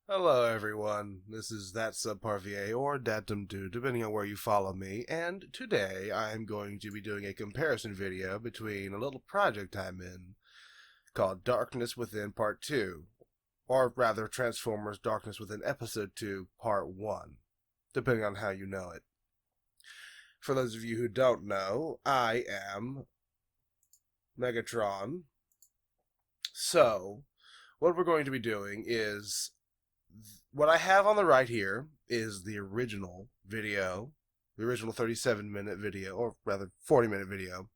Hello everyone, this is That Subpar VA or Datum2, depending on where you follow me, and today I am going to be doing a comparison video between a little project I'm in called Darkness Within Part 2, or rather Transformers Darkness Within Episode 2, Part 1, depending on how you know it. For those of you who don't know, I am Megatron. So, what we're going to be doing is what I have on the right here is the original video, the original 37-minute video, or rather 40-minute video,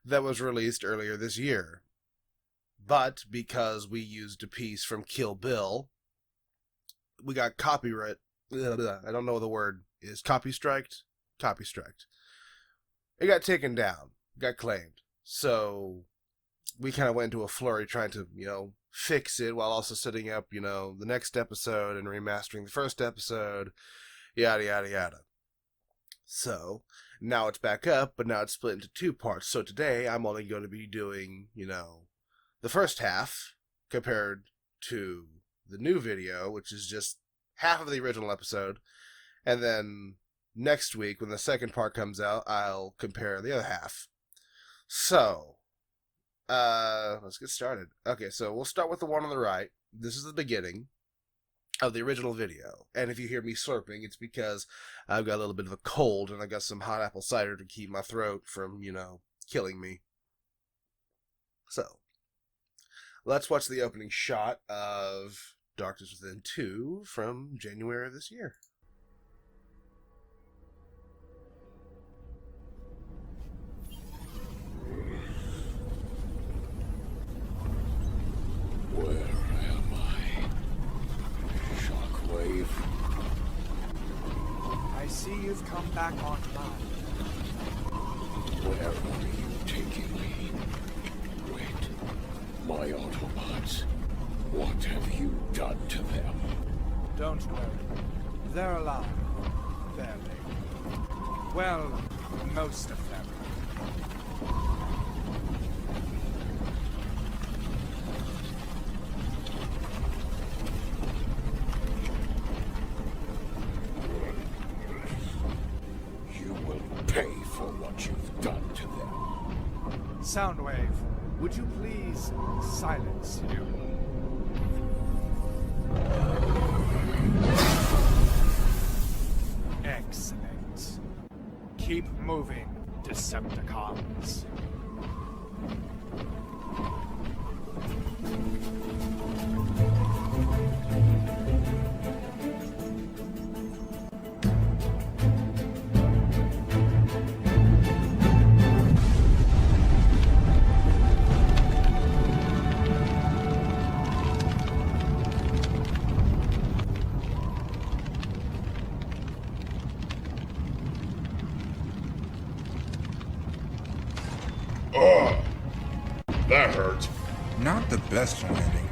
that was released earlier this year. But because we used a piece from Kill Bill, we got copyright. I don't know what the word is. Copy striked? Copy striked. It got taken down, got claimed. So we kind of went into a flurry trying to, fix it while also setting up, the next episode and remastering the first episode, yada, yada, yada. So now it's back up, but now it's split into two parts. So today I'm only going to be doing, the first half compared to the new video, which is just half of the original episode. And then next week, when the second part comes out, I'll compare the other half. So let's get started. Okay, so we'll start with the one on the right. This is the beginning of the original video. And if you hear me slurping, it's because I've got a little bit of a cold and I got some hot apple cider to keep my throat from, killing me. So, let's watch the opening shot of Darkness Within 2 from January of this year. I see you've come back online. Where are you taking me? Wait, my Autobots. What have you done to them? Don't worry. They're alive. Barely. Well, most of them. Pay for what you've done to them. Soundwave, would you please silence you? Excellent. Keep moving, Decepticons. That hurt. Not the best landing.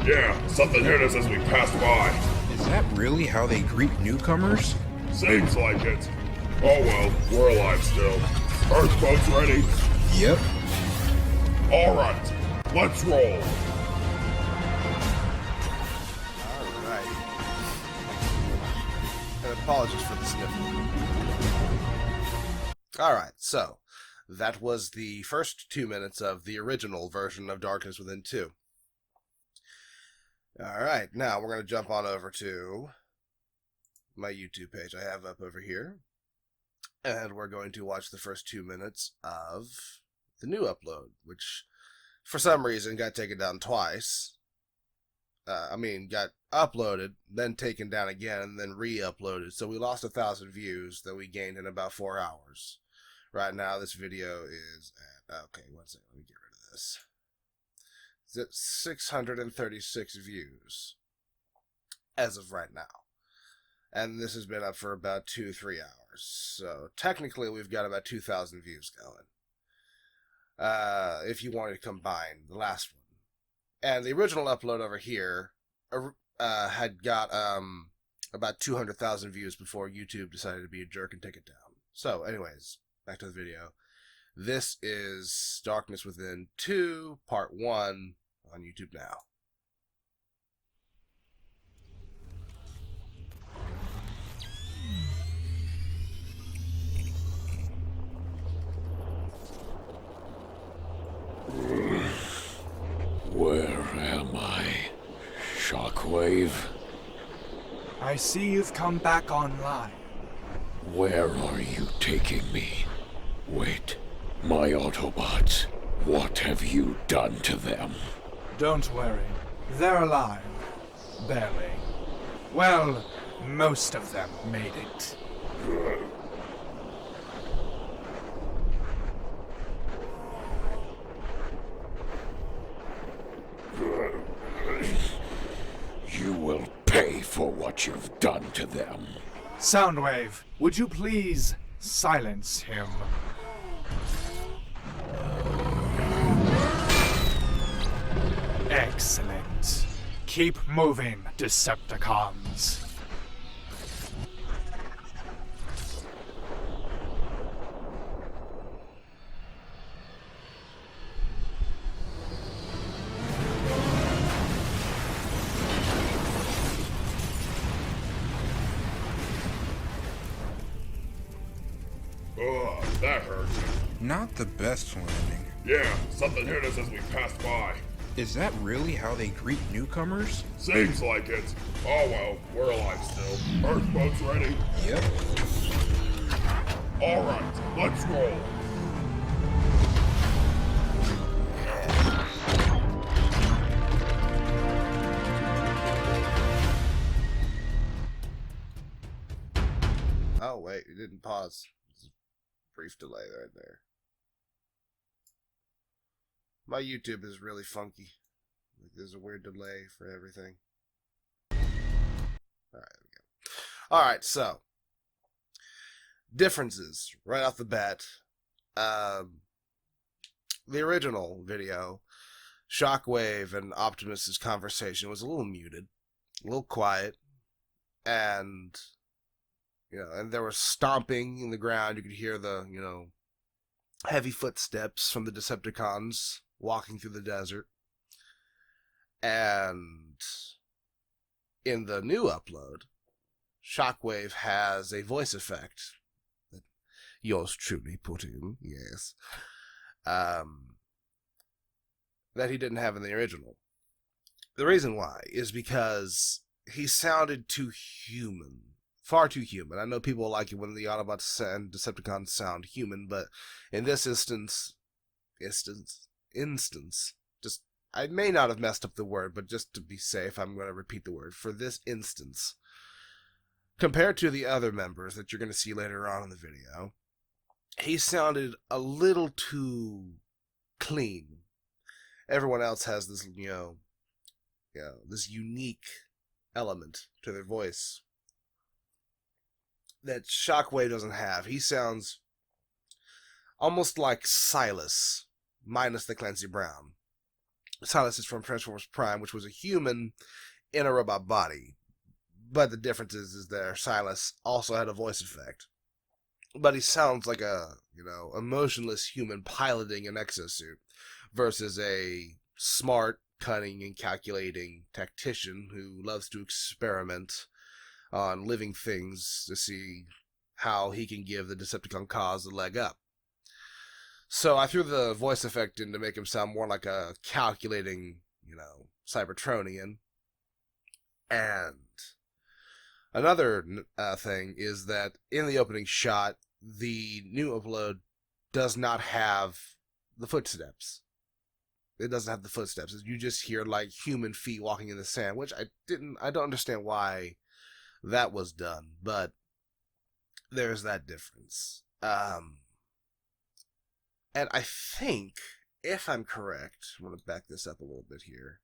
Yeah, something hit us as we passed by. Is that really how they greet newcomers? Seems like it. Oh well, we're alive still. Earth boats ready? Yep. Alright, let's roll. Alright. And apologies for the sniffle. Alright, so that was the first 2 minutes of the original version of Darkness Within 2. Alright, now we're going to jump on over to my YouTube page I have up over here. And we're going to watch the first 2 minutes of the new upload, which for some reason got taken down twice. Got uploaded, then taken down again, and then re-uploaded. So we lost 1,000 views that we gained in about 4 hours. Right now, this video is at, okay, one second, let me get rid of this. It's at 636 views as of right now. And this has been up for about 2-3 hours. So technically, we've got about 2,000 views going. If you wanted to combine the last one. And the original upload over here had got about 200,000 views before YouTube decided to be a jerk and take it down. So, anyways, back to the video. This is Darkness Within 2, Part 1, on YouTube now. Shockwave, I see you've come back online. where are you taking me? Wait, my Autobots, what have you done to them? Don't worry. They're alive. Barely. Well, most of them made it. You will pay for what you've done to them. Soundwave, would you please silence him? Excellent. Keep moving, Decepticons. Ugh, that hurt. Not the best landing. Yeah, something hit us as we passed by. Is that really how they greet newcomers? Seems like it. Oh well, we're alive still. Earth boat's ready. Yep. Alright, let's roll. Oh, wait, it didn't pause. It's a brief delay right there. My YouTube is really funky. Like, there's a weird delay for everything. Alright, there we go. Alright, so. Differences, right off the bat. The original video, Shockwave and Optimus's conversation was a little muted, a little quiet, and and there was stomping in the ground. You could hear the, heavy footsteps from the Decepticons walking through the desert. And in the new upload, Shockwave has a voice effect that yours truly put in, yes, that he didn't have in the original. The reason why is because he sounded too human. Far too human. I know people like it when the Autobots and Decepticons sound human, but in this instance, just, I may not have messed up the word, but just to be safe, I'm going to repeat the word. For this instance, compared to the other members that you're going to see later on in the video, he sounded a little too clean. Everyone else has this, this unique element to their voice that Shockwave doesn't have. He sounds almost like Silas, minus the Clancy Brown. Silas is from Transformers Prime, which was a human in a robot body. But the difference is there, Silas also had a voice effect. But he sounds like a, emotionless human piloting an exosuit versus a smart, cunning, and calculating tactician who loves to experiment on living things to see how he can give the Decepticon cause a leg up. So I threw the voice effect in to make him sound more like a calculating, Cybertronian. And another thing is that in the opening shot, the new upload does not have the footsteps. It doesn't have the footsteps. You just hear like human feet walking in the sand, which I don't understand why that was done, but there's that difference. And I think, if I'm correct, I'm going to back this up a little bit here.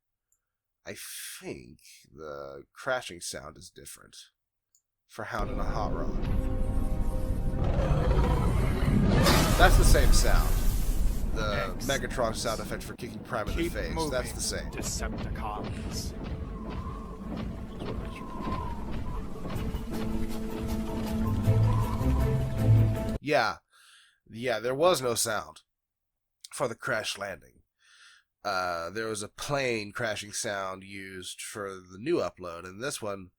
I think the crashing sound is different for Hound and a Hot Rod. That's the same sound. The Megatron sound effect for kicking Prime in the face. Moving, That's the same. Decepticons. Yeah, there was no sound for the crash landing. There was a plane crashing sound used for the new upload, and this one,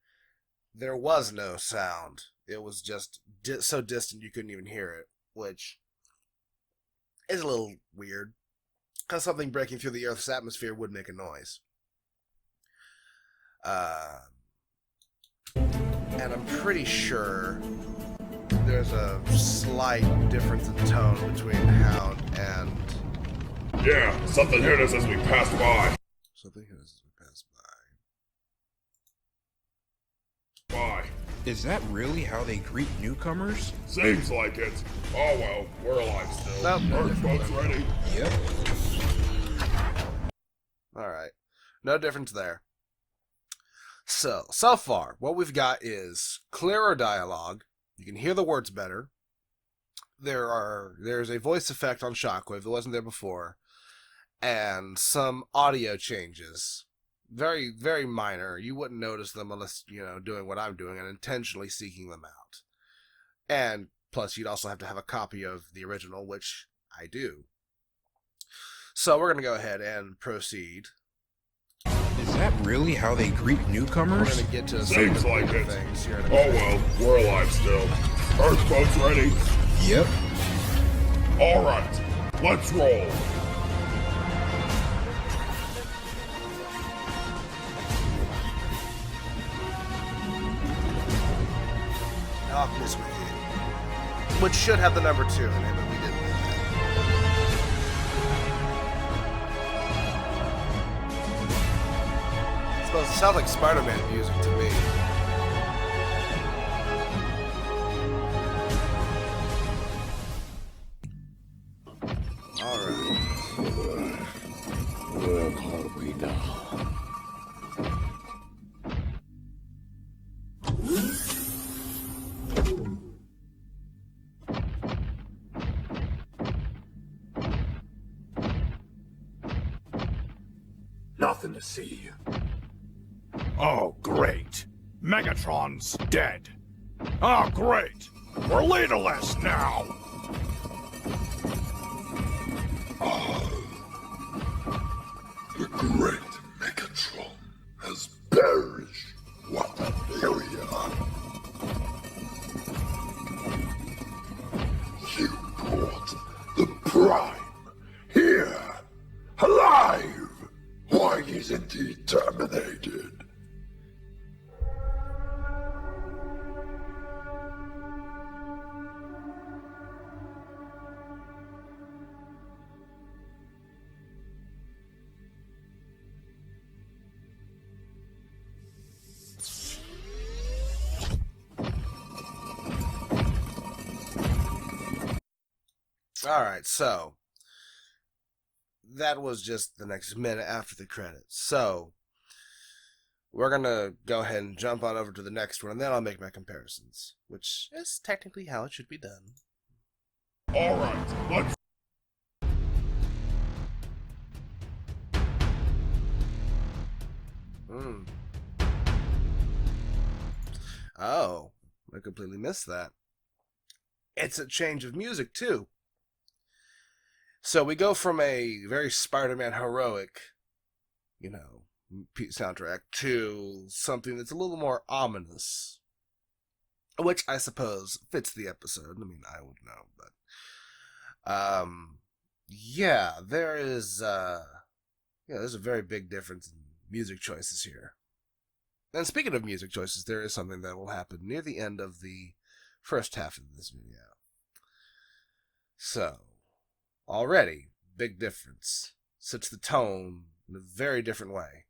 there was no sound. It was just so distant you couldn't even hear it, which is a little weird, because something breaking through the Earth's atmosphere would make a noise. Uh, and I'm pretty sure there's a slight difference in tone between Hound and Yeah, something hit us as we passed by. something as we pass Bye. Is that really how they greet newcomers? Seems like it. Oh well, we're alive still. Nope. Earth boat's ready. Yep. All right, no difference there. So far, what we've got is clearer dialogue. You can hear the words better. There's a voice effect on Shockwave that wasn't there before, and some audio changes. Very, very minor. You wouldn't notice them unless, doing what I'm doing and intentionally seeking them out. And plus, you'd also have to have a copy of the original, which I do. So we're going to go ahead and proceed. Is that really how they greet We're newcomers? going to get to some Seems like it. things here in a Oh minute. well, we're alive still. Earth boat's ready. Yep. Alright, let's roll. Darkness Within, which should have the number 2 in it, but we didn't do that. I suppose it sounds like Spider-Man music to me. Alright. Where are we now? Nothing to see. Oh, great. Megatron's dead. Oh, great. We're leaderless now. The great Megatron has perished. What a failure. You brought the Prime here, alive. Why isn't he terminated? Alright, so that was just the next minute after the credits. So we're gonna go ahead and jump on over to the next one, and then I'll make my comparisons, which is technically how it should be done. Alright, let's Oh, I completely missed that. It's a change of music, too. So we go from a very Spider-Man heroic, soundtrack to something that's a little more ominous, which I suppose fits the episode. I mean, I would know, but there's a very big difference in music choices here. And speaking of music choices, there is something that will happen near the end of the first half of this video. So, already, big difference. Sets the tone in a very different way.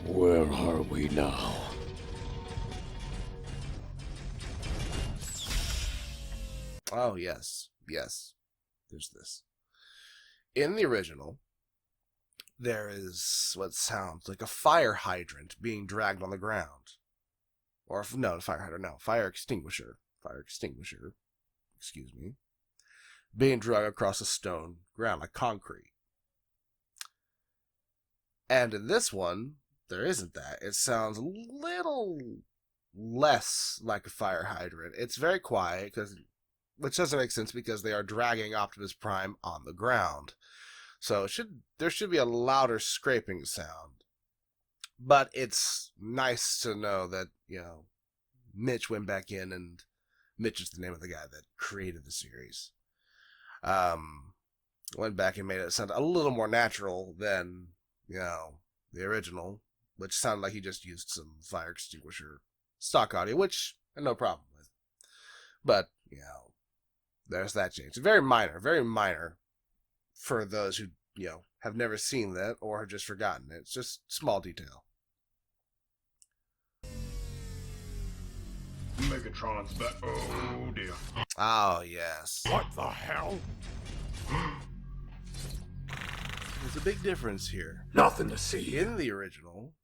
Where are we now? Oh, yes. There's this. In the original, there is what sounds like a fire hydrant being dragged on the ground. Fire extinguisher. Excuse me. Being dragged across a stone ground, like concrete. And in this one, there isn't that. It sounds a little less like a fire hydrant. It's very quiet, which doesn't make sense because they are dragging Optimus Prime on the ground. So there should be a louder scraping sound. But it's nice to know that, Mitch went back in, and Mitch is the name of the guy that created the series. went back and made it sound a little more natural than, you know, the original, which sounded like he just used some fire extinguisher stock audio, which I had no problem with. But, you know, there's that change. Very minor for those who, you know, have never seen that or have just forgotten it. It's just small detail. Megatron's back. Oh dear. Oh, yes. What the hell? There's a big difference here. Nothing to see. In the original,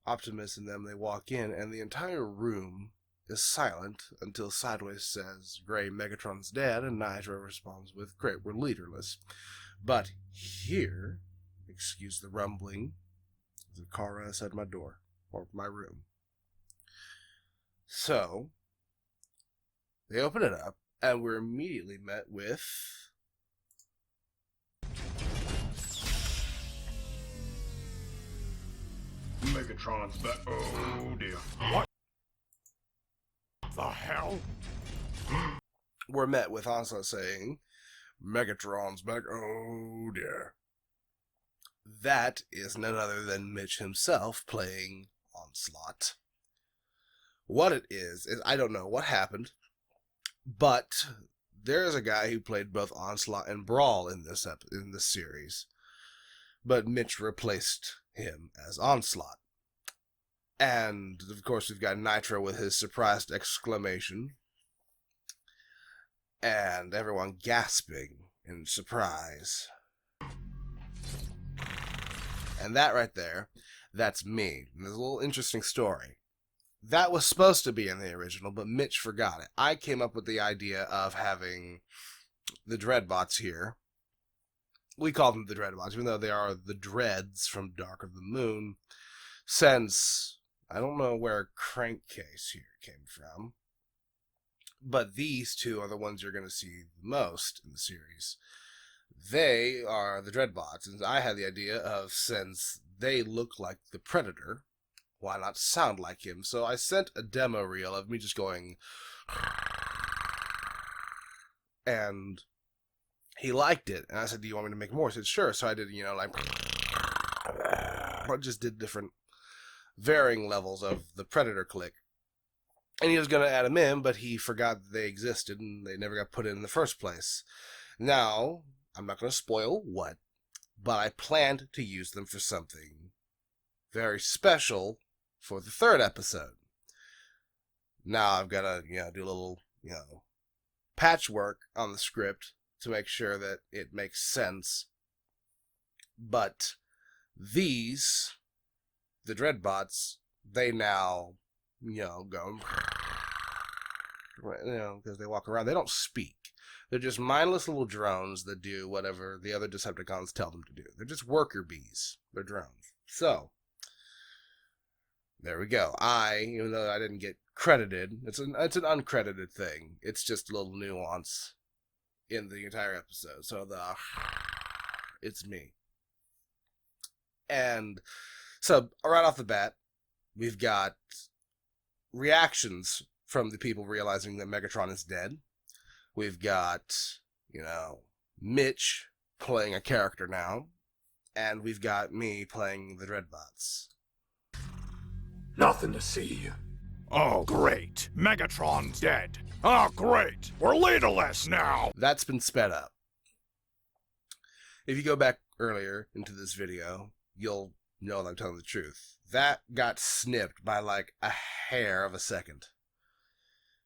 Optimus and them, they walk in, and the entire room is silent until Sideways says, "Great, Megatron's dead," and Nitro responds with, "Great, we're leaderless." But here, excuse the rumbling, there's a car right outside my door, or my room. So, they open it up, and we're immediately met with... Megatron's back. Oh dear. What the hell? We're met with Onslaught saying, "Megatron's back, oh dear." That is none other than Mitch himself playing Onslaught. What it is I don't know what happened, but there is a guy who played both Onslaught and Brawl in this series, but Mitch replaced him as Onslaught. And, of course, we've got Nitro with his surprised exclamation, and everyone gasping in surprise. And that right there, that's me. And there's a little interesting story. That was supposed to be in the original, but Mitch forgot it. I came up with the idea of having the Dreadbots here. We call them the Dreadbots, even though they are the Dreads from Dark of the Moon, since I don't know where Crankcase here came from, but these two are the ones you're going to see the most in the series. They are the Dreadbots, and I had the idea of, since they look like the Predator, why not sound like him? So I sent a demo reel of me just going, and he liked it. And I said, "Do you want me to make more?" He said, "Sure." So I did, you know, like, I just did different varying levels of the Predator click. And he was going to add them in, but he forgot that they existed and they never got put in the first place. Now, I'm not going to spoil what, but I planned to use them for something very special for the third episode. Now I've got to, you know, do a little, you know, patchwork on the script to make sure that it makes sense. But these, the Dreadbots, they now, you know, go, you know, because they walk around. They don't speak. They're just mindless little drones that do whatever the other Decepticons tell them to do. They're just worker bees. They're drones. So, there we go. Even though I didn't get credited, it's an uncredited thing. It's just a little nuance in the entire episode. So it's me. And so right off the bat, we've got reactions from the people realizing that Megatron is dead. We've got, you know, Mitch playing a character now, and we've got me playing the Dreadbots. Nothing to see. Oh great. Megatron's dead. Oh great. We're leaderless now. That's been sped up. If you go back earlier into this video, you'll know that I'm telling the truth. That got snipped by like a hair of a second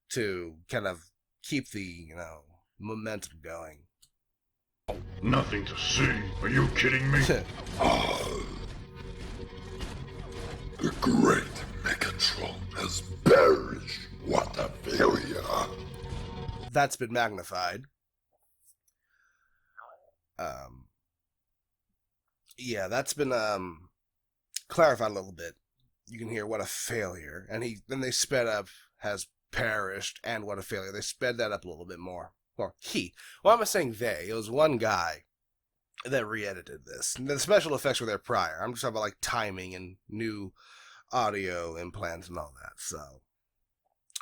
to kind of keep the, you know, momentum going. Nothing to see. Are you kidding me? The great Megatron has perished. What a failure. That's been magnified. Yeah, that's been clarified a little bit. You can hear what a failure. And then they sped up has perished and what a failure. They sped that up a little bit more. Or he. Why am I saying they? It was one guy that re-edited this. And the special effects were there prior. I'm just talking about like timing and new audio implants and all that. So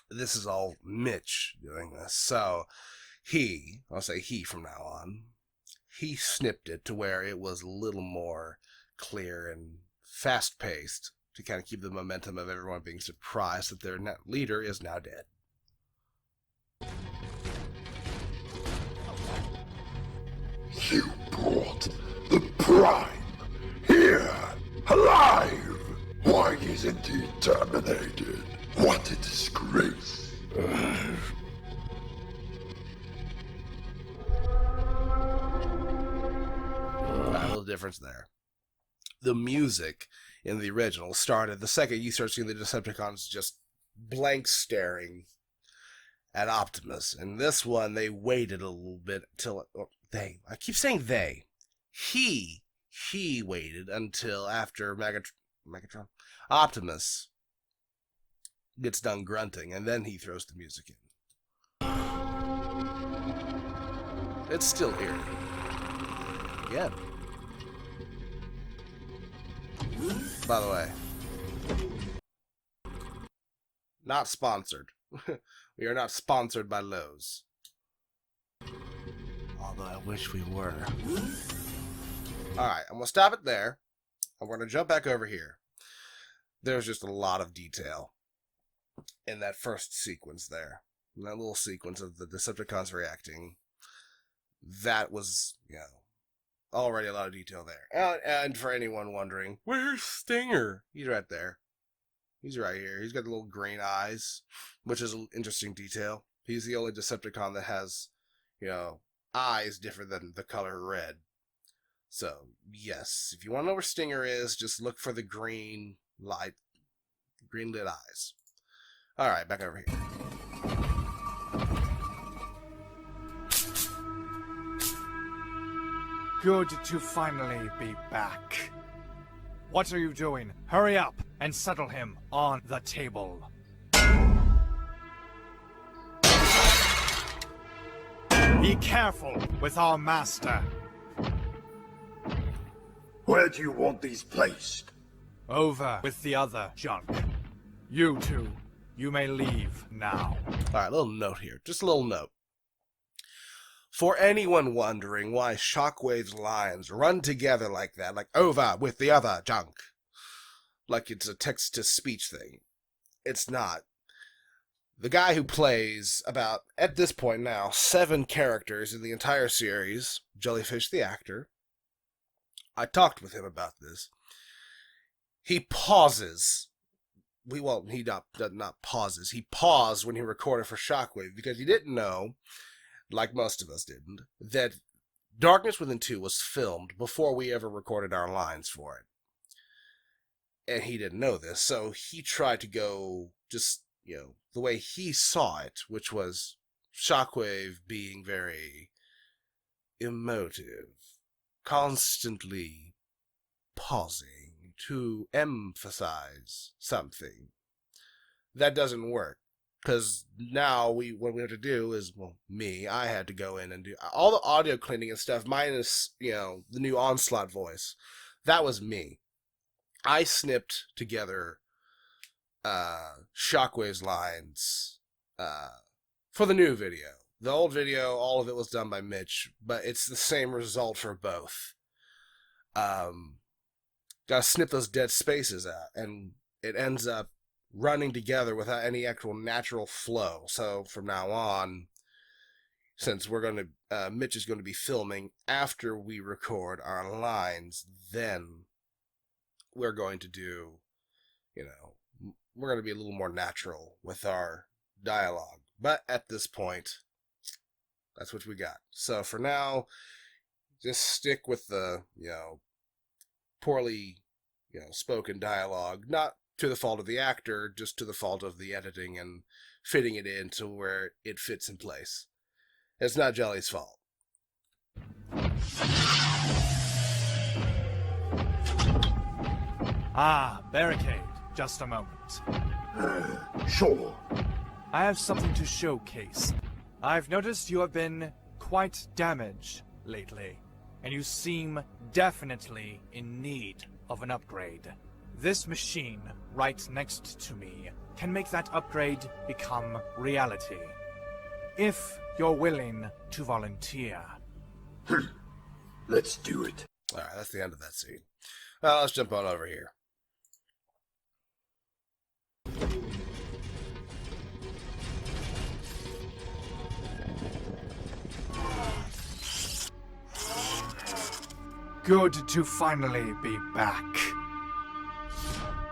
this is all Mitch doing this. So I'll say he from now on. he snipped it to where it was a little more clear and fast-paced to kind of keep the momentum of everyone being surprised that their leader is now dead. You brought the Prime here, alive! Why isn't he terminated? What a disgrace. A little difference there. The music in the original started the second you start seeing the Decepticons just blank staring at Optimus. In this one, they waited a little bit till I keep saying they. He waited until after Megatron Optimus gets done grunting, and then he throws the music in. It's still eerie. Again. By the way, not sponsored. We are not sponsored by Lowe's. Although I wish we were. Alright, I'm going to stop it there. I'm going to jump back over here. There's just a lot of detail in that first sequence there. In that little sequence of the Decepticons reacting. That was, already a lot of detail there. And for anyone wondering, where's Stinger? He's right there. He's right here. He's got the little green eyes, which is an interesting detail. He's the only Decepticon that has, eyes different than the color red. So, yes, if you want to know where Stinger is, just look for the green lit eyes. Alright, back over here. Good to finally be back. What are you doing? Hurry up and settle him on the table. Be careful with our master. Where do you want these placed? Over with the other junk. You two, you may leave now. Alright, little note here. Just a little note. For anyone wondering why Shockwave's lines run together like that, like over with the other junk, like it's a text-to-speech thing, it's not. The guy who plays about, at this point now, 7 characters in the entire series, Jellyfish the actor, I talked with him about this. He pauses. He not pauses. He paused when he recorded for Shockwave because he didn't know, like most of us didn't, that Darkness Within 2 was filmed before we ever recorded our lines for it. And he didn't know this, so he tried to go just, the way he saw it, which was Shockwave being very emotive, constantly pausing to emphasize something. That doesn't work. Because now what we have to do is, I had to go in and do all the audio cleaning and stuff, minus, the new Onslaught voice. That was me. I snipped together Shockwave's lines for the new video. The old video, all of it was done by Mitch, but it's the same result for both. Gotta snip those dead spaces out, and it ends up running together without any actual natural flow. So from now on, since Mitch is going to be filming after we record our lines, then we're going to do, we're going to be a little more natural with our dialogue. But at this point, that's what we got. So for now, just stick with the, poorly, spoken dialogue, not to the fault of the actor, just to the fault of the editing and fitting it in to where it fits in place. It's not Jelly's fault. Barricade. Just a moment. Sure. I have something to showcase. I've noticed you have been quite damaged lately, and you seem definitely in need of an upgrade. This machine right next to me can make that upgrade become reality. If you're willing to volunteer. Let's do it. Alright, that's the end of that scene. Now let's jump on over here. Good to finally be back.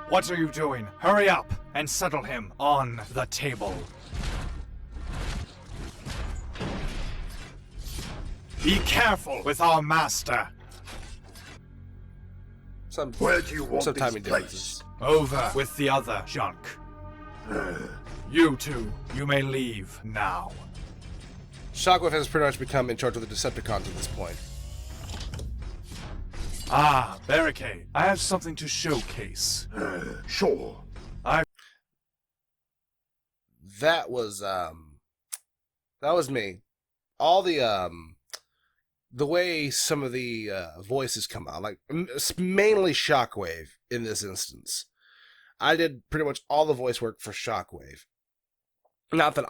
What are you doing? Hurry up and settle him on the table. Be careful with our master. Where do you want some these timing placed? differences. Over with the other junk. You two, you may leave now. Shockwave has pretty much become in charge of the Decepticons at this point. Ah, Barricade, I have something to showcase. Sure. That was me. All the way some of the voices come out, like mainly Shockwave in this instance. I did pretty much all the voice work for Shockwave. Not that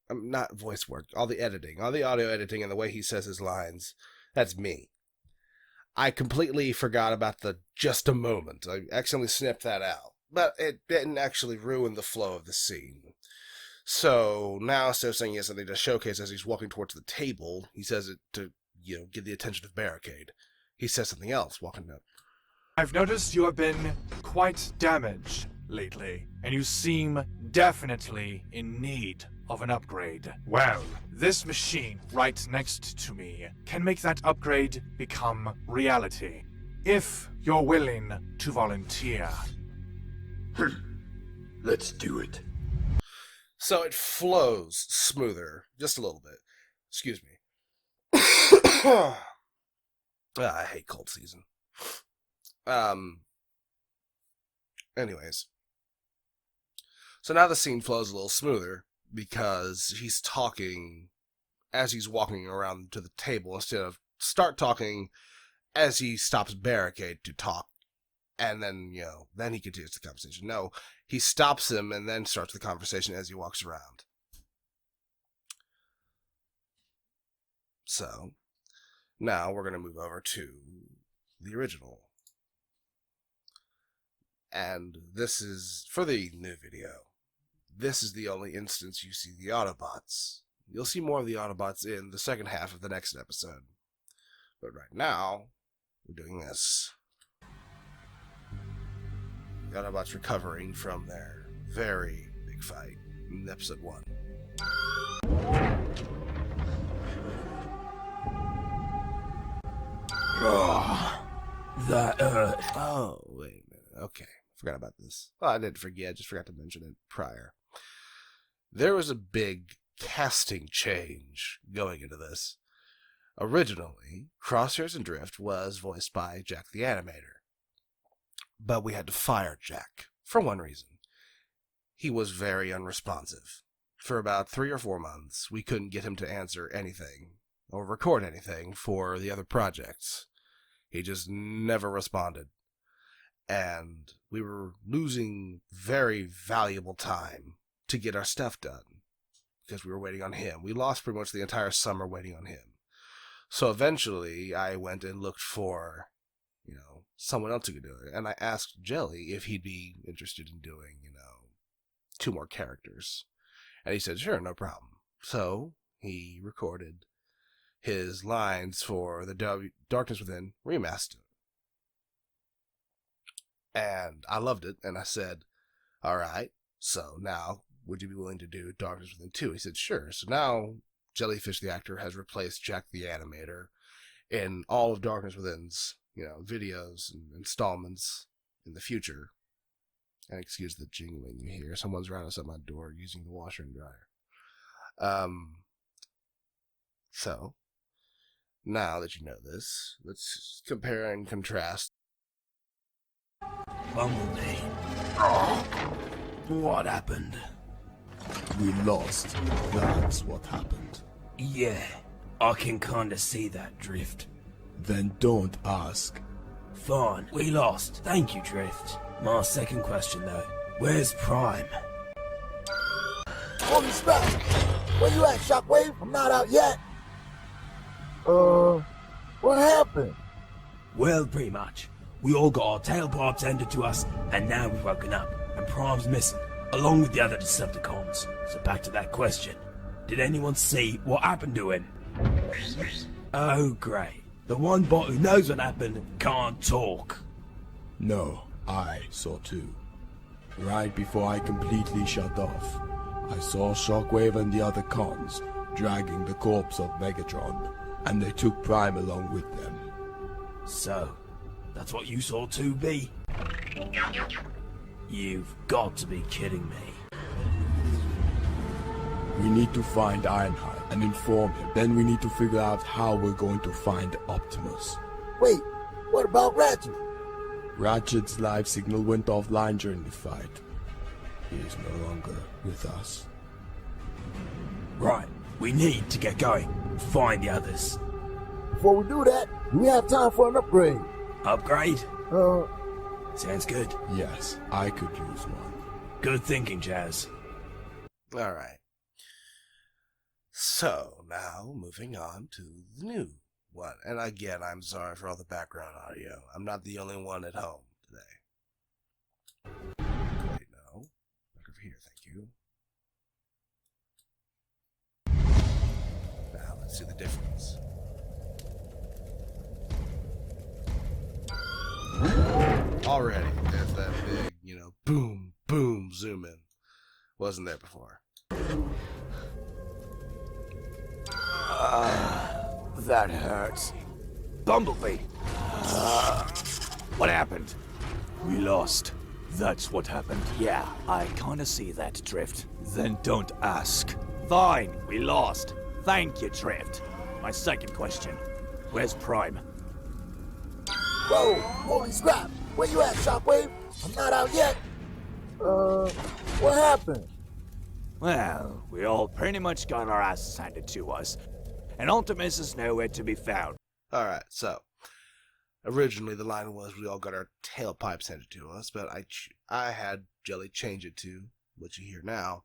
not voice work, all the editing, all the audio editing and the way he says his lines, that's me. I completely forgot about the just a moment. I accidentally snipped that out. But it didn't actually ruin the flow of the scene. So now instead of saying he has something to showcase as he's walking towards the table, he says it to, get the attention of Barricade. He says something else walking up. I've noticed you have been quite damaged lately, and you seem definitely in need of an upgrade. Well, this machine right next to me can make that upgrade become reality, if you're willing to volunteer. Let's do it. So it flows smoother, just a little bit. Excuse me. I hate cold season. Anyways. So now the scene flows a little smoother because he's talking as he's walking around to the table instead of start talking as he stops Barricade to talk. And then, then he continues the conversation. No, he stops him and then starts the conversation as he walks around. So, now we're going to move over to the original. And this is, for the new video, this is the only instance you see the Autobots. You'll see more of the Autobots in the second half of the next episode. But right now, we're doing this. The Autobots recovering from their very big fight in episode 1. That hurt. Oh, wait a minute. Okay. Forgot about this. Well, I didn't forget. I just forgot to mention it prior. There was a big casting change going into this. Originally, Crosshairs and Drift was voiced by Jack the Animator. But we had to fire Jack for one reason. He was very unresponsive. For about 3 or 4 months, we couldn't get him to answer anything or record anything for the other projects. He just never responded. And we were losing very valuable time to get our stuff done because we were waiting on him. We lost pretty much the entire summer waiting on him. So eventually, I went and looked for, someone else who could do it. And I asked Jelly if he'd be interested in doing, 2 more characters. And he said, sure, no problem. So he recorded his lines for the Darkness Within remaster. And I loved it, and I said, all right, so now would you be willing to do Darkness Within 2? He said, sure. So now Jellyfish the actor has replaced Jack the Animator in all of Darkness Within's, videos and installments in the future. And excuse the jingling you hear. Someone's right outside my door using the washer and dryer. So, now that you know this, let's compare and contrast. Bumblebee. What happened? We lost. That's what happened. Yeah, I can kinda see that, Drift. Then don't ask. Fine, we lost. Thank you, Drift. My second question, though. Where's Prime? On the spot. Where you at, Shockwave? I'm not out yet. What happened? Well, pretty much. We all got our tailpipes handed to us, and now we've woken up, and Prime's missing, along with the other Decepticons. So back to that question. Did anyone see what happened to him? Oh, great. The one bot who knows what happened can't talk. No, I saw too. Right before I completely shut off, I saw Shockwave and the other cons dragging the corpse of Megatron, and they took Prime along with them. So, that's what you saw too, B? You've got to be kidding me. We need to find Ironhide and inform him. Then we need to figure out how we're going to find Optimus. Wait, what about Ratchet? Ratchet's live signal went offline during the fight. He is no longer with us. Right, we need to get going. Find the others. Before we do that, do we have time for an upgrade? Upgrade? Uh, Sounds good. Yes, I could use one. Good thinking, Jazz. Alright. So, now moving on to the new one. And again, I'm sorry for all the background audio. I'm not the only one at home today. Wait, no. Back over here, thank you. Now, let's see the difference. Already, there's that big, boom, boom, zoom in. Wasn't there before. That hurts. Bumblebee! What happened? We lost. That's what happened. Yeah, I kinda see that, Drift. Then don't ask. Fine, we lost. Thank you, Drift. My second question. Where's Prime? whoa, holy scrap! Where you at, Shockwave? I'm not out yet. What happened? Well, we all pretty much got our asses handed to us, and Optimus is nowhere to be found. Alright, so originally the line was we all got our tailpipes handed to us, but I had Jelly change it to what you hear now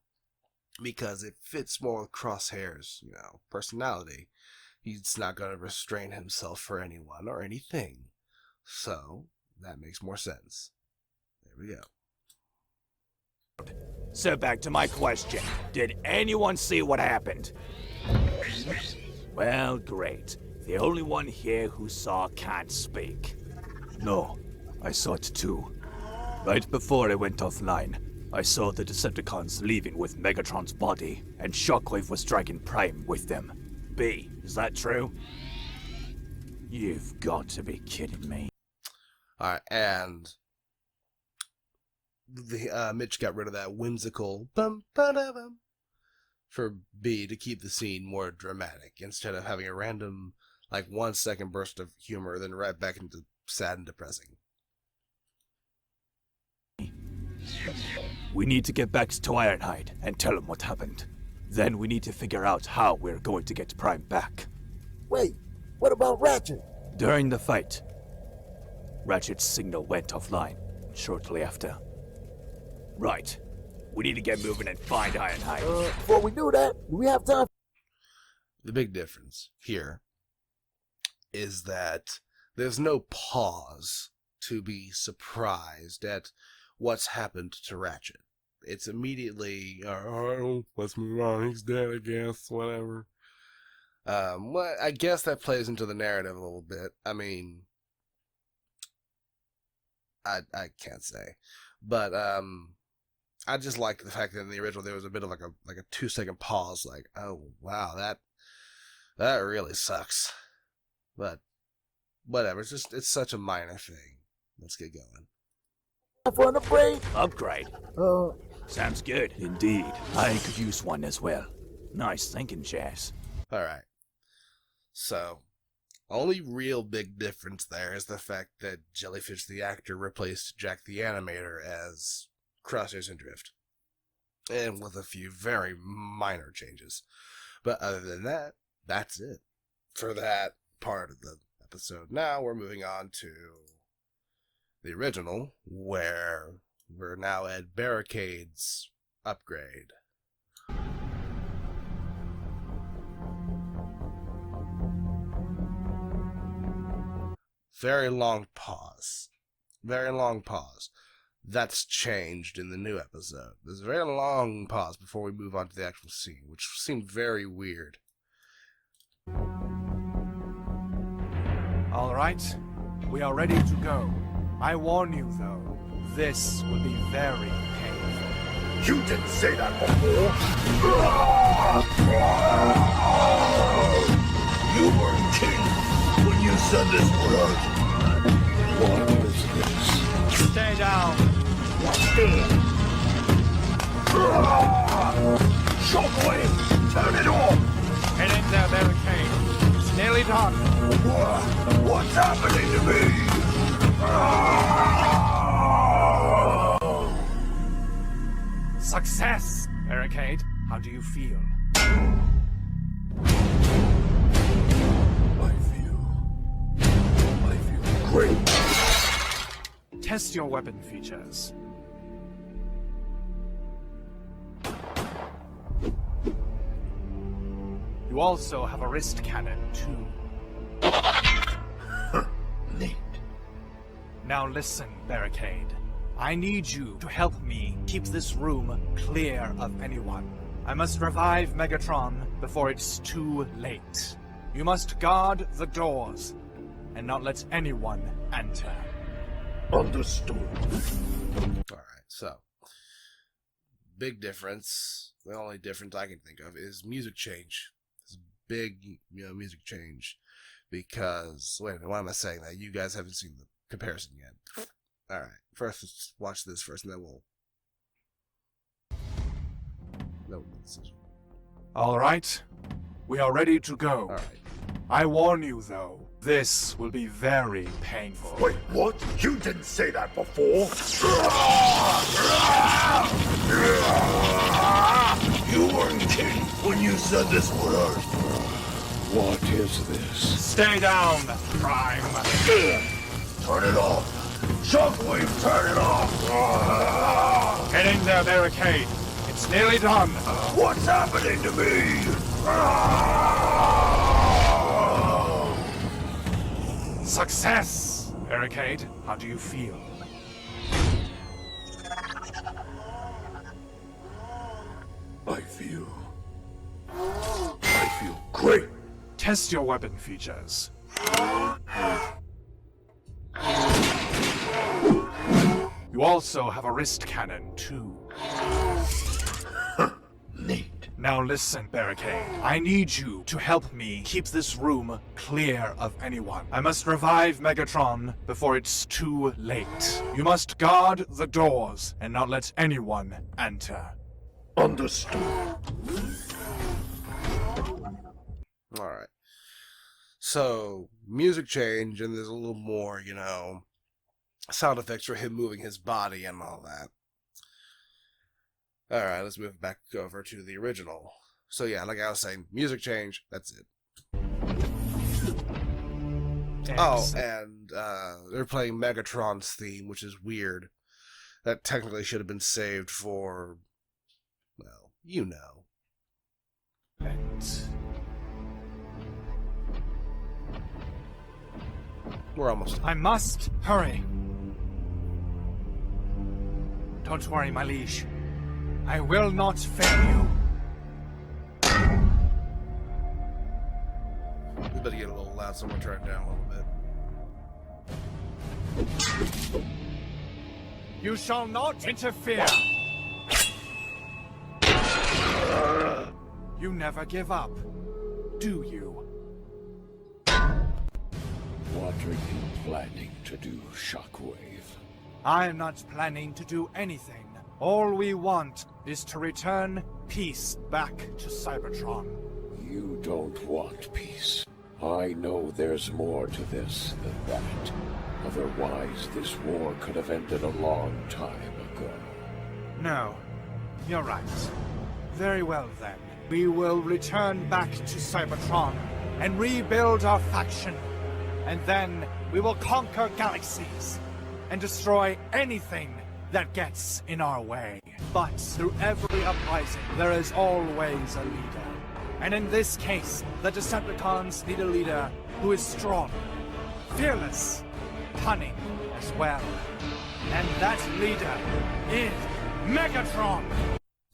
because it fits more with Crosshair's, personality. He's not going to restrain himself for anyone or anything. So that makes more sense. There we go. So back to my question. Did anyone see what happened? Well, great. The only one here who saw can't speak. No, I saw it too. Right before I went offline, I saw the Decepticons leaving with Megatron's body, and Shockwave was dragging Prime with them. B, is that true? You've got to be kidding me. Alright, and Mitch got rid of that whimsical bum ba da bum for B to keep the scene more dramatic instead of having a random 1 second burst of humor then right back into sad and depressing. We need to get back to Ironhide and tell him what happened. Then we need to figure out how we're going to get Prime back. Wait, what about Ratchet? During the fight, Ratchet's signal went offline shortly after. Right. We need to get moving and find Ironhide. Before we do that, do we have time? The big difference here is that there's no pause to be surprised at what's happened to Ratchet. It's immediately, oh, let's move on, he's dead, I guess, whatever. Well, I guess that plays into the narrative a little bit. I mean, I can't say. But, I just like the fact that in the original there was a bit of like a 2-second pause, oh wow, that really sucks. But whatever, it's such a minor thing. Let's get going. For an upgrade? Upgrade? Sounds good. Indeed. I could use one as well. Nice thinking, Jazz. Alright. So, only real big difference there is the fact that Jellyfish the actor replaced Jack the animator as Crosshairs and Drift. And with a few very minor changes. But other than that, that's it for that part of the episode. Now we're moving on to the original, where we're now at Barricade's upgrade. Very long pause. Very long pause. That's changed in the new episode. There's a very long pause before we move on to the actual scene, which seemed very weird. All right, we are ready to go. I warn you, though, this will be very painful. You didn't say that before. You weren't king when you said this word. What is this? Stay down. Shockwave, turn it off. Get in there, barricade. It's nearly done. What's happening to me? Success! Barricade, how do you feel? I feel great. Test your weapon features. You also have a wrist cannon, too. Neat. Now listen, Barricade. I need you to help me keep this room clear of anyone. I must revive Megatron before it's too late. You must guard the doors and not let anyone enter. Understood. Alright, so. Big difference. The only difference I can think of is music change. It's a big, music change. Because, wait a minute, why am I saying that? You guys haven't seen the comparison yet. Alright, first let's watch this first, and then we'll... Alright, we are ready to go. Alright. I warn you, though, this will be very painful. Wait, what? You didn't say that before. You weren't king when you said this word. What is this? Stay down, Prime. Turn it off. Shockwave, turn it off. Get in there, Barricade. It's nearly done. What's happening to me? Success! Barricade, how do you feel? I feel great. Test your weapon features. You also have a wrist cannon, too. Neat. Now listen, Barricade. I need you to help me keep this room clear of anyone. I must revive Megatron before it's too late. You must guard the doors and not let anyone enter. Understood. Alright. So, music change, and there's a little more, sound effects for him moving his body and all that. Alright, let's move back over to the original. So yeah, like I was saying, music change, that's it. Oh, and they're playing Megatron's theme, which is weird. That technically should have been saved for, well, you know. We're almost done. I must hurry. Don't worry, my liege. I will not fail you. We better get a little loud, so I'm gonna turn it down a little bit. You shall not interfere. You never give up, do you? What are you planning to do, Shockwave? I am not planning to do anything. All we want is to return peace back to Cybertron. You don't want peace. I know there's more to this than that. Otherwise, this war could have ended a long time ago. No, you're right. Very well then. We will return back to Cybertron and rebuild our faction. And then we will conquer galaxies and destroy anything that gets in our way. But through every uprising, there is always a leader. And in this case, the Decepticons need a leader who is strong, fearless, cunning as well. And that leader is Megatron!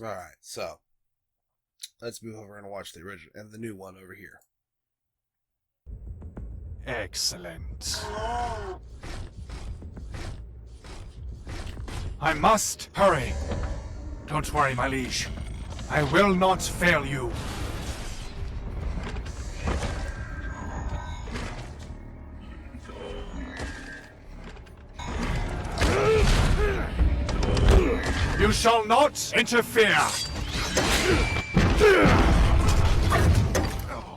Alright, so let's move over and watch the original and the new one over here. Excellent. I must hurry. Don't worry, my liege. I will not fail you. You shall not interfere!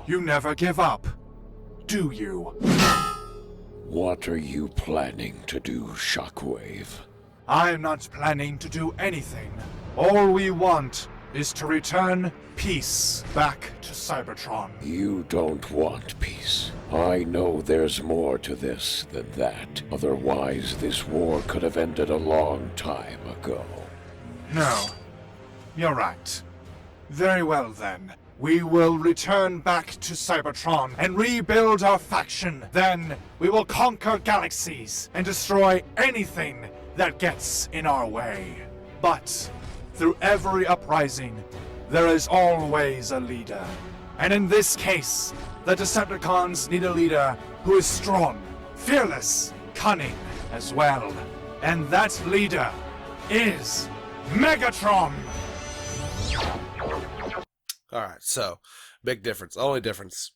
You never give up, do you? What are you planning to do, Shockwave? I'm not planning to do anything. All we want is to return peace back to Cybertron. You don't want peace. I know there's more to this than that. Otherwise, this war could have ended a long time ago. No, you're right. Very well then. We will return back to Cybertron and rebuild our faction. Then we will conquer galaxies and destroy anything that gets in our way. But through every uprising, there is always a leader. And in this case, the Decepticons need a leader who is strong, fearless, cunning as well. And that leader is Megatron! Alright, so, big difference. Only difference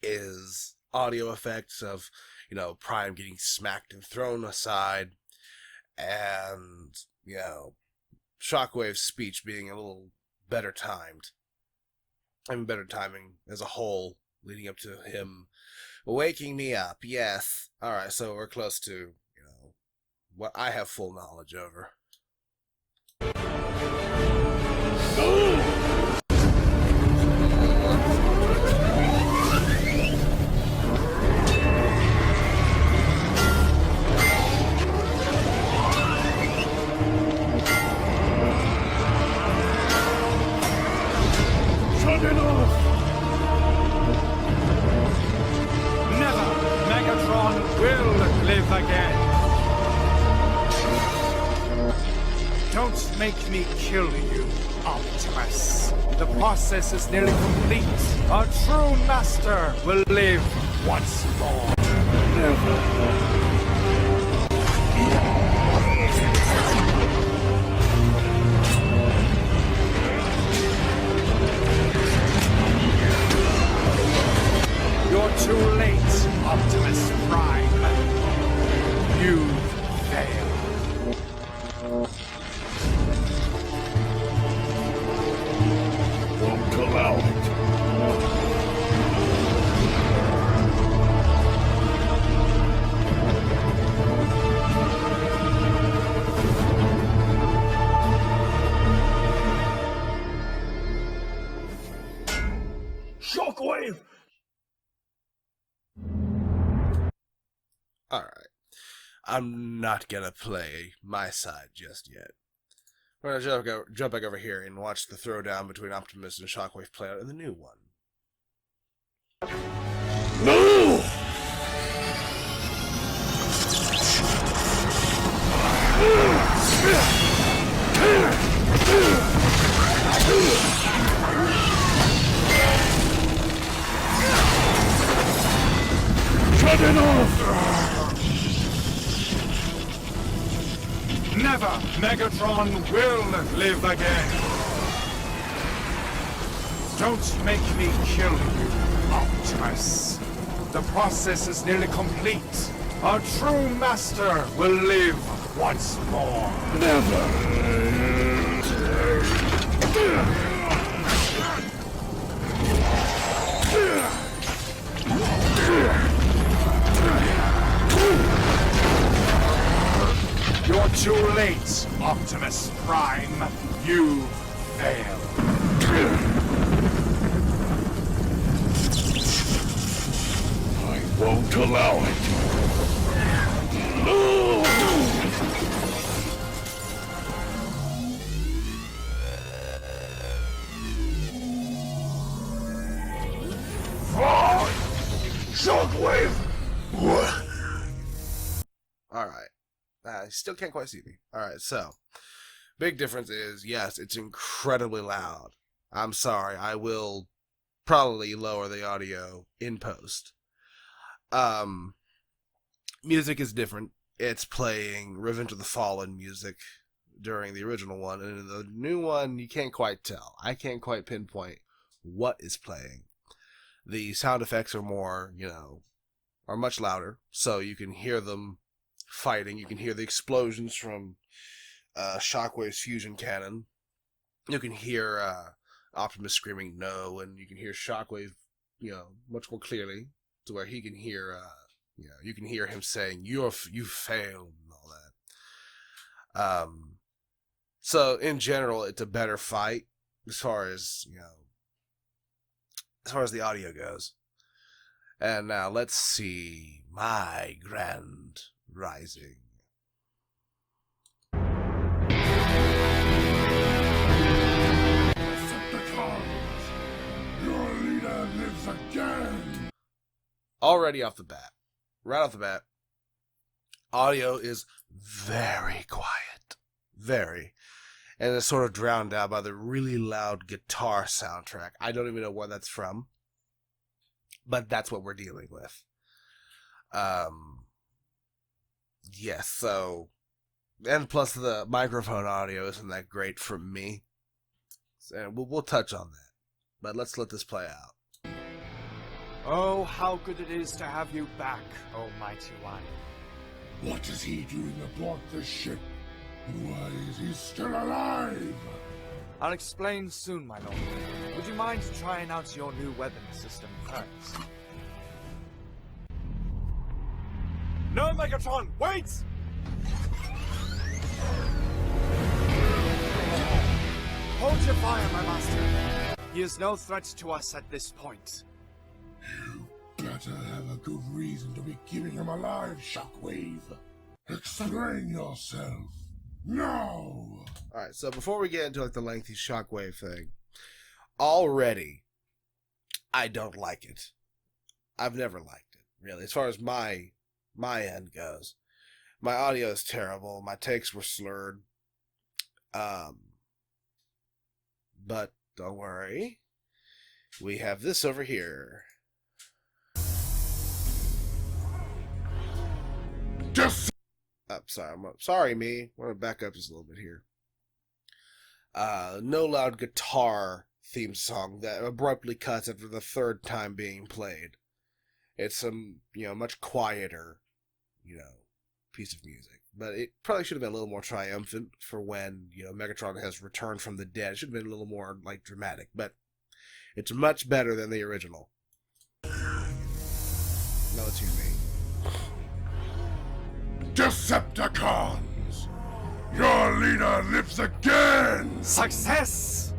is audio effects of, Prime getting smacked and thrown aside, and, Shockwave's speech being a little better timed. I mean, better timing as a whole, leading up to him waking me up, yes. Alright, so we're close to, what I have full knowledge over. Again. Don't make me kill you, Optimus. The process is nearly complete. Our true master will live once more. You're too late, Optimus Prime. You fail. Won't allow it. Shockwave! Alright. I'm not gonna play my side just yet. We're gonna jump back over here and watch the throwdown between Optimus and Shockwave play out in the new one. No! Cut it off! Never! Megatron will live again! Don't make me kill you, Optimus. The process is nearly complete. Our true master will live once more. Never! You're too late, Optimus Prime. You fail. I won't allow it. No! Shockwave! What? Alright. You still can't quite see me. Alright, so. Big difference is, yes, it's incredibly loud. I'm sorry, I will probably lower the audio in post. Music is different. It's playing Revenge of the Fallen music during the original one, and in the new one, you can't quite tell. I can't quite pinpoint what is playing. The sound effects are more, are much louder, so you can hear them fighting. You can hear the explosions from Shockwave's fusion cannon. You can hear Optimus screaming no, and you can hear Shockwave, much more clearly, to where he can hear, you can hear him saying, you failed, and all that. So, in general, it's a better fight, as far as the audio goes. And now, let's see my Grand Rising. Your leader lives again! Already off the bat, right off the bat, audio is very quiet. Very. And it's sort of drowned out by the really loud guitar soundtrack. I don't even know where that's from, but that's what we're dealing with. Yes, so, and plus the microphone audio isn't that great from me. And we'll touch on that. But let's let this play out. Oh, how good it is to have you back, oh mighty one. What is he doing aboard this ship? And why is he still alive? I'll explain soon, my lord. Would you mind trying out your new weapon system first? No, Megatron, wait! Hold your fire, my master. He is no threat to us at this point. You better have a good reason to be keeping him alive, Shockwave. Explain yourself. No! Alright, so before we get into the lengthy Shockwave thing, already, I don't like it. I've never liked it, really, as far as my end goes. My audio is terrible, my takes were slurred. But don't worry, we have this over here. Sorry, me. I want to back up just a little bit here. No loud guitar theme song that abruptly cuts after the third time being played. It's some, much quieter, piece of music. But it probably should have been a little more triumphant for when, Megatron has returned from the dead. It should have been a little more, dramatic. But it's much better than the original. Now let's hear me. Decepticons! Your leader lives again! Success!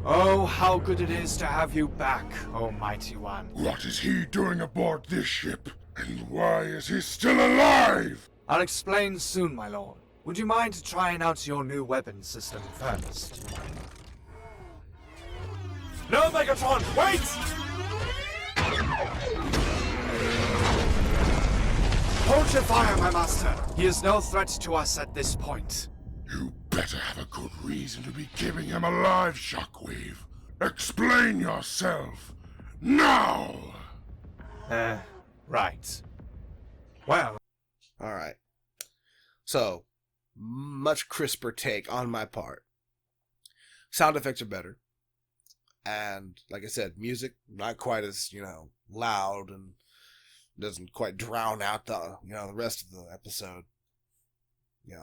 Oh, how good it is to have you back, oh mighty one. What is he doing aboard this ship? And why is he still alive? I'll explain soon, my lord. Would you mind trying out your new weapon system first? No, Megatron, wait! Hold your fire, my master. He is no threat to us at this point. You better have a good reason to be keeping him alive, Shockwave. Explain yourself. Now! Right. Well... Alright. So, much crisper take on my part. Sound effects are better. And, like I said, music, not quite as, loud and doesn't quite drown out the rest of the episode.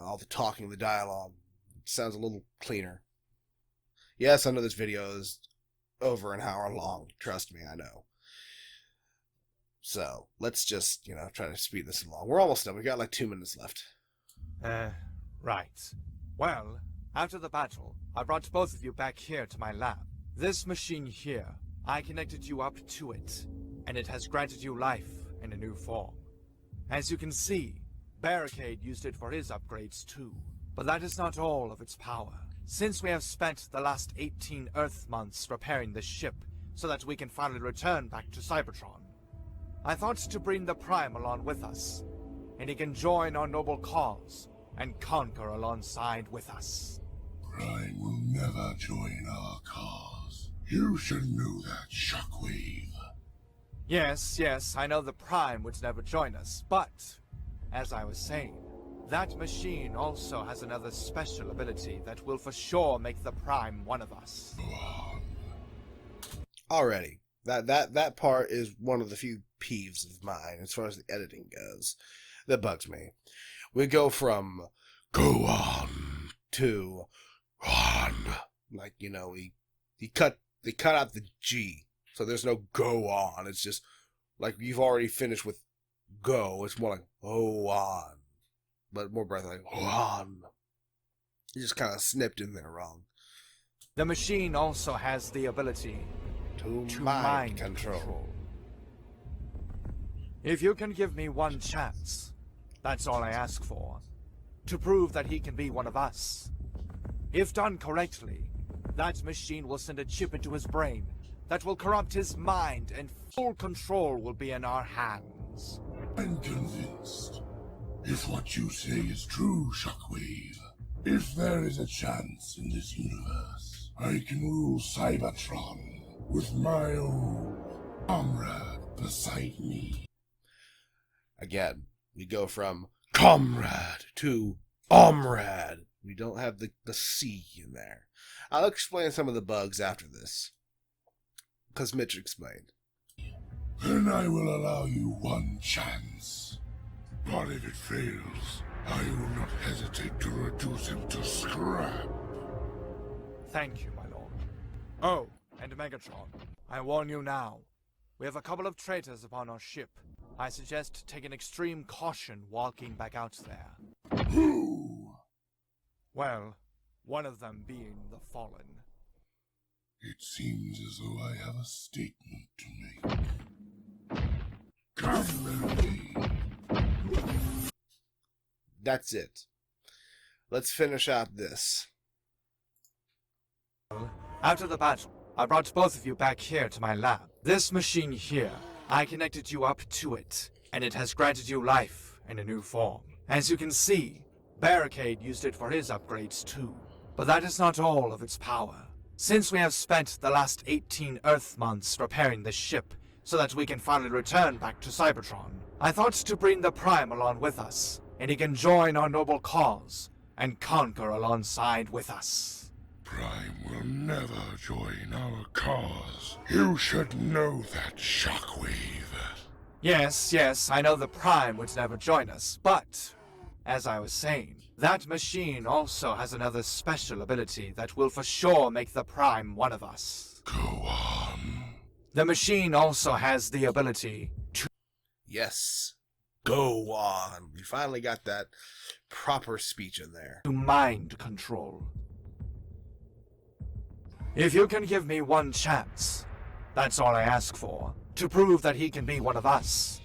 All the talking, the dialogue. It sounds a little cleaner. Yes, I know this video is over an hour long. Trust me, I know. So, let's just, try to speed this along. We're almost done. We got like 2 minutes left. Right. Well, after the battle, I brought both of you back here to my lab. This machine here, I connected you up to it, and it has granted you life in a new form. As you can see, Barricade used it for his upgrades too. But that is not all of its power. Since we have spent the last 18 Earth months repairing this ship so that we can finally return back to Cybertron, I thought to bring the Prime along with us. and he can join our noble cause and conquer alongside with us. Prime will never join our cause. You should know that, Shockwave. Yes, I know the Prime would never join us, but, as I was saying, that machine also has another special ability that will for sure make the Prime one of us. Already. That part is one of the few peeves of mine as far as the editing goes that bugs me. We go from go on to on. Like, you know, they cut out the G. So there's no go on. It's just like you've already finished with go. It's more like oh on. But more breath like oh on. You just kind of snipped in there wrong. The machine also has the ability to mind control. If you can give me one chance, that's all I ask for, to prove that he can be one of us. If done correctly, that machine will send a chip into his brain that will corrupt his mind, and full control will be in our hands. I'm convinced. If what you say is true, Shockwave, if there is a chance in this universe, I can rule Cybertron with my old comrade beside me. Again, we go from comrade to omrad. We don't have the C in there. I'll explain some of the bugs after this, because Mitch explained. Then I will allow you one chance. But if it fails, I will not hesitate to reduce him to scrap. Thank you, my lord. Oh, and Megatron, I warn you now. We have a couple of traitors upon our ship. I suggest taking extreme caution walking back out there. Who? Well, one of them being the Fallen. It seems as though I have a statement to make. Come, Melody. That's it. Let's finish out this. After the battle, I brought both of you back here to my lab. This machine here, I connected you up to it, and it has granted you life in a new form. As you can see, Barricade used it for his upgrades too. But that is not all of its power. Since we have spent the last 18 Earth months repairing this ship, so that we can finally return back to Cybertron, I thought to bring the Prime along with us, and he can join our noble cause and conquer alongside with us. Prime will never join our cause. You should know that, Shockwave. Yes, I know the Prime would never join us, but, as I was saying, that machine also has another special ability that will for sure make the Prime one of us. Go on. The machine also has the ability to... Yes. Go on. We finally got that proper speech in there. To mind control. If you can give me one chance, that's all I ask for, to prove that he can be one of us.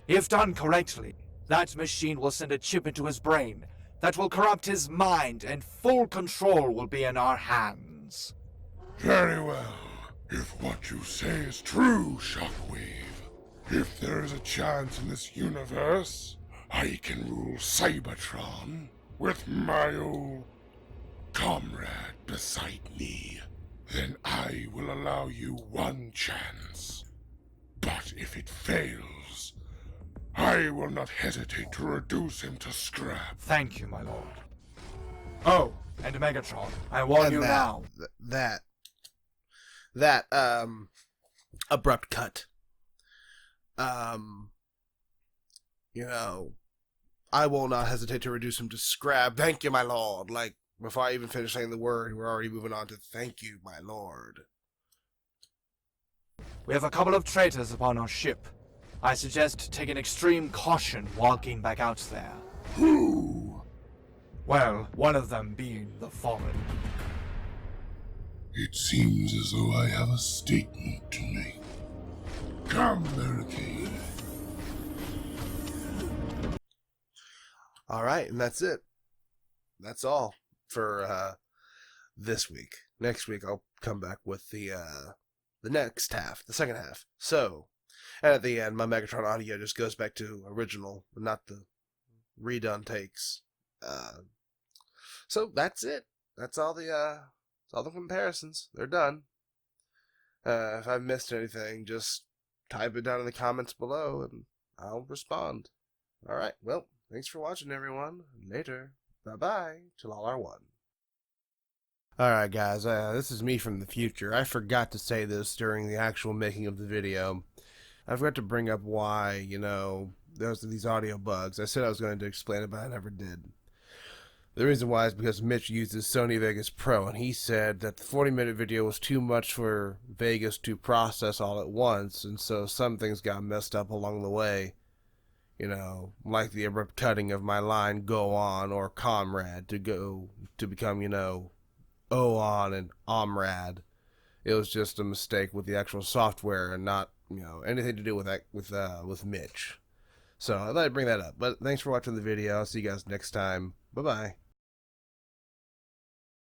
If done correctly, that machine will send a chip into his brain that will corrupt his mind, and full control will be in our hands. Very well. If what you say is true, Shockwave, if there is a chance in this universe, I can rule Cybertron with my old comrade beside me. Then I will allow you one chance. But if it fails, I will not hesitate to reduce him to scrap. Thank you, my lord. Oh, and Megatron, I warn you now. That abrupt cut. You know, I will not hesitate to reduce him to scrap. Thank you, my lord. Like, before I even finish saying the word, we're already moving on to thank you, my lord. We have a couple of traitors upon our ship. I suggest taking extreme caution walking back out there. Who? Well, one of them being the Fallen. It seems as though I have a statement to make. Come, Barricade. Alright, and that's it. That's all for this week. Next week I'll come back with the next half, the second half. So, and at the end, my Megatron audio just goes back to original, not the redone takes. So that's it. That's all the comparisons. They're done. If I've missed anything, just type it down in the comments below and I'll respond. Alright, well, thanks for watching, everyone. Later. Bye-bye. Till all are one. Alright, guys, this is me from the future. I forgot to say this during the actual making of the video. I forgot to bring up why, there's these audio bugs. I said I was going to explain it, but I never did. The reason why is because Mitch uses Sony Vegas Pro, and he said that the 40-minute video was too much for Vegas to process all at once, and so some things got messed up along the way. Like the abrupt cutting of my line "go on" or "comrade" to become, "oh on" and "omrad." It was just a mistake with the actual software and not, anything to do with that with Mitch. So I thought I'd bring that up. But thanks for watching the video. I'll see you guys next time. Bye-bye.